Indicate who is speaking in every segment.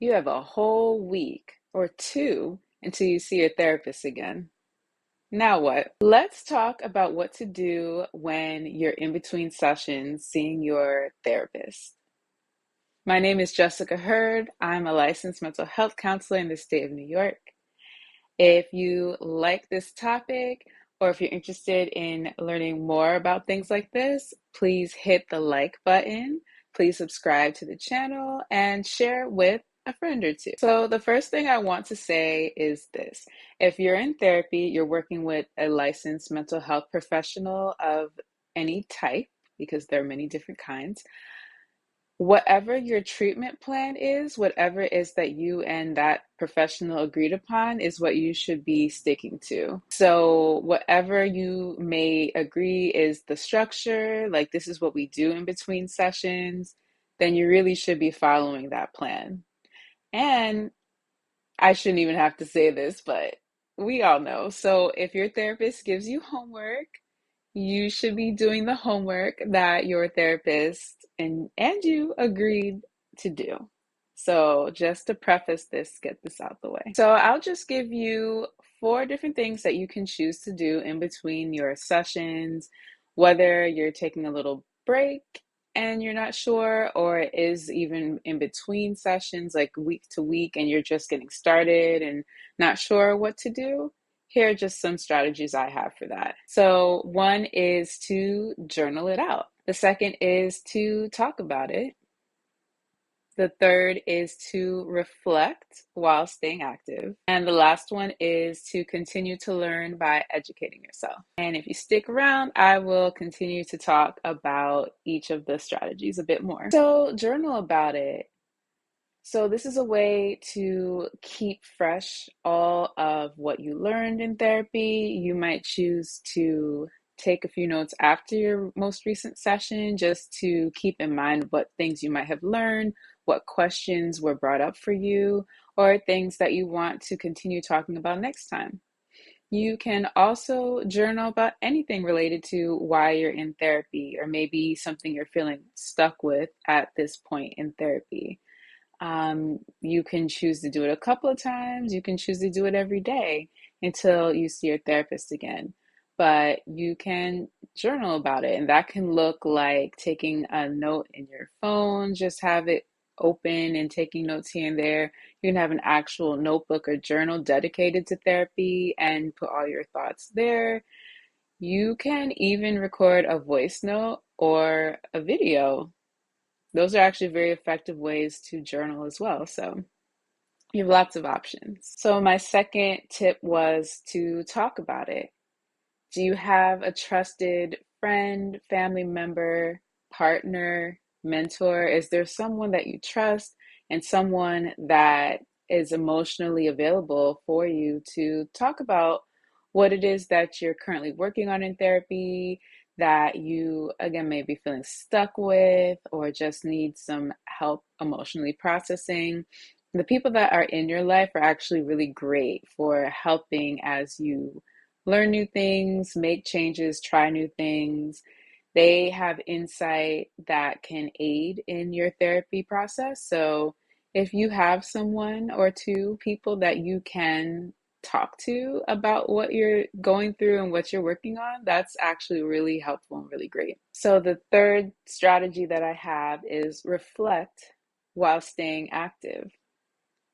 Speaker 1: You have a whole week or two until you see your therapist again. Now what? Let's talk about what to do when you're in between sessions seeing your therapist. My name is Jessica Hurd. I'm a licensed mental health counselor in the state of New York. If you like this topic, or if you're interested in learning more about things like this, please hit the like button. Please subscribe to the channel and share with a friend or two. So, the first thing I want to say is this. If you're in therapy, you're working with a licensed mental health professional of any type, because there are many different kinds. Whatever your treatment plan is, whatever it is that you and that professional agreed upon is what you should be sticking to. So, whatever you may agree is the structure, like this is what we do in between sessions, then you really should be following that plan. And I shouldn't even have to say this, but we all know. So, if your therapist gives you homework, you should be doing the homework that your therapist and you agreed to do. So, just to preface this, get this out the way. So, I'll just give you four different things that you can choose to do in between your sessions, whether you're taking a little break and you're not sure, or it is even in between sessions, like week to week, and you're just getting started and not sure what to do. Here are just some strategies I have for that. So, one is to journal it out. The second is to talk about it. The third is to reflect while staying active. And the last one is to continue to learn by educating yourself. And if you stick around, I will continue to talk about each of the strategies a bit more. So, journal about it. So this is a way to keep fresh all of what you learned in therapy. You might choose to take a few notes after your most recent session just to keep in mind what things you might have learned, what questions were brought up for you, or things that you want to continue talking about next time. You can also journal about anything related to why you're in therapy, or maybe something you're feeling stuck with at this point in therapy. You can choose to do it a couple of times. You can choose to do it every day until you see your therapist again. But you can journal about it, and that can look like taking a note in your phone, just have it open and taking notes here and there. You can have an actual notebook or journal dedicated to therapy and put all your thoughts there. You can even record a voice note or a video. Those are actually very effective ways to journal as well. So you have lots of options. So my second tip was to talk about it. Do you have a trusted friend, family member, partner, mentor? Is there someone that you trust and someone that is emotionally available for you to talk about what it is that you're currently working on in therapy, that you, again, may be feeling stuck with, or just need some help emotionally processing? The people that are in your life are actually really great for helping as you learn new things, make changes, try new things. They have insight that can aid in your therapy process. So if you have someone or two people that you can talk to about what you're going through and what you're working on, that's actually really helpful and really great. So the third strategy that I have is reflect while staying active.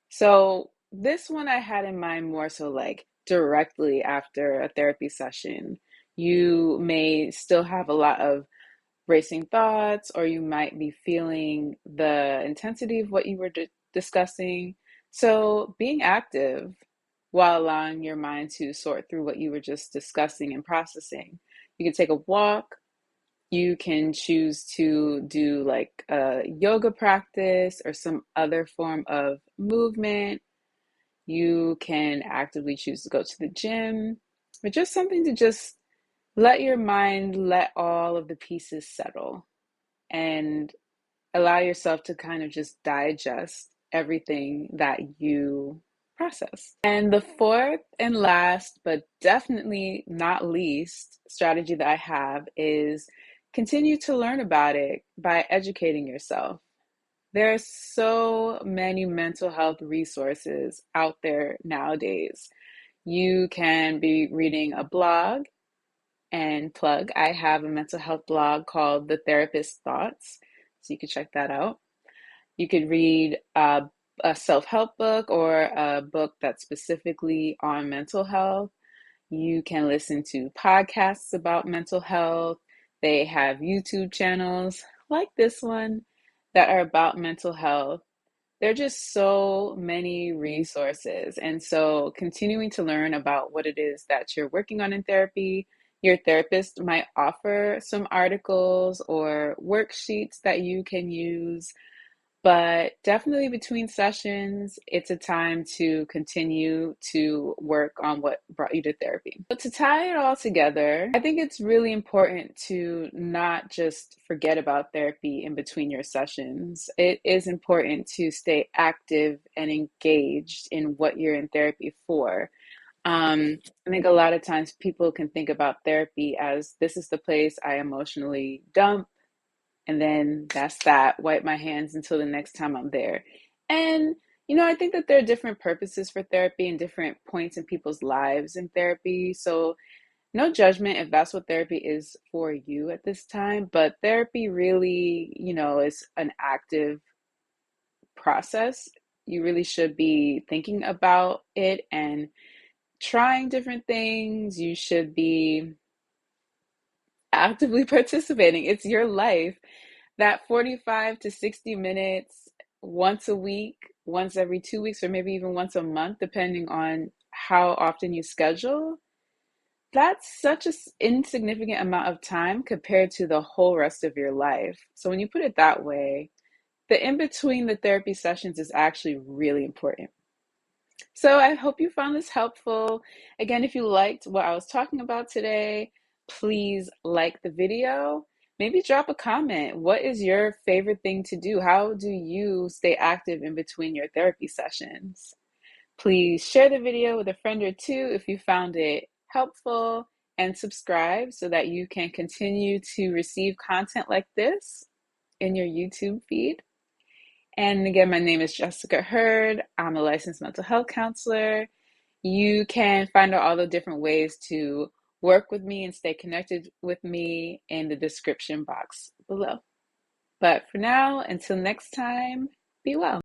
Speaker 1: So this one I had in mind more so like directly after a therapy session. You may still have a lot of racing thoughts, or you might be feeling the intensity of what you were discussing. So being active while allowing your mind to sort through what you were just discussing and processing. You can take a walk. You can choose to do like a yoga practice or some other form of movement. You can actively choose to go to the gym, or just something to just let your mind let all of the pieces settle and allow yourself to kind of just digest everything that you process. And the fourth and last, but definitely not least, strategy that I have is continue to learn about it by educating yourself. There are so many mental health resources out there nowadays. You can be reading a blog and plug. I have a mental health blog called The Therapist's Thoughts, so you can check that out. You could read a self-help book or a book that's specifically on mental health. You can listen to podcasts about mental health. They have YouTube channels like this one that are about mental health. There are just so many resources. And so, continuing to learn about what it is that you're working on in therapy, your therapist might offer some articles or worksheets that you can use, but definitely between sessions, it's a time to continue to work on what brought you to therapy. But to tie it all together, I think it's really important to not just forget about therapy in between your sessions. It is important to stay active and engaged in what you're in therapy for. I think a lot of times people can think about therapy as this is the place I emotionally dump, and then that's that. Wipe my hands until the next time I'm there. And, I think that there are different purposes for therapy and different points in people's lives in therapy. So, no judgment if that's what therapy is for you at this time. But therapy really, is an active process. You really should be thinking about it and trying different things. You should be actively participating. It's your life. That 45 to 60 minutes once a week, once every 2 weeks, or maybe even once a month, depending on how often you schedule, that's such an insignificant amount of time compared to the whole rest of your life. So when you put it that way, the in between the therapy sessions is actually really important. So I hope you found this helpful. Again, if you liked what I was talking about today, please like the video. Maybe drop a comment. What is your favorite thing to do? How do you stay active in between your therapy sessions? Please share the video with a friend or two if you found it helpful, and subscribe so that you can continue to receive content like this in your YouTube feed. And again, my name is Jessica Hurd. I'm a licensed mental health counselor. You can find out all the different ways to work with me and stay connected with me in the description box below. But for now, until next time, be well.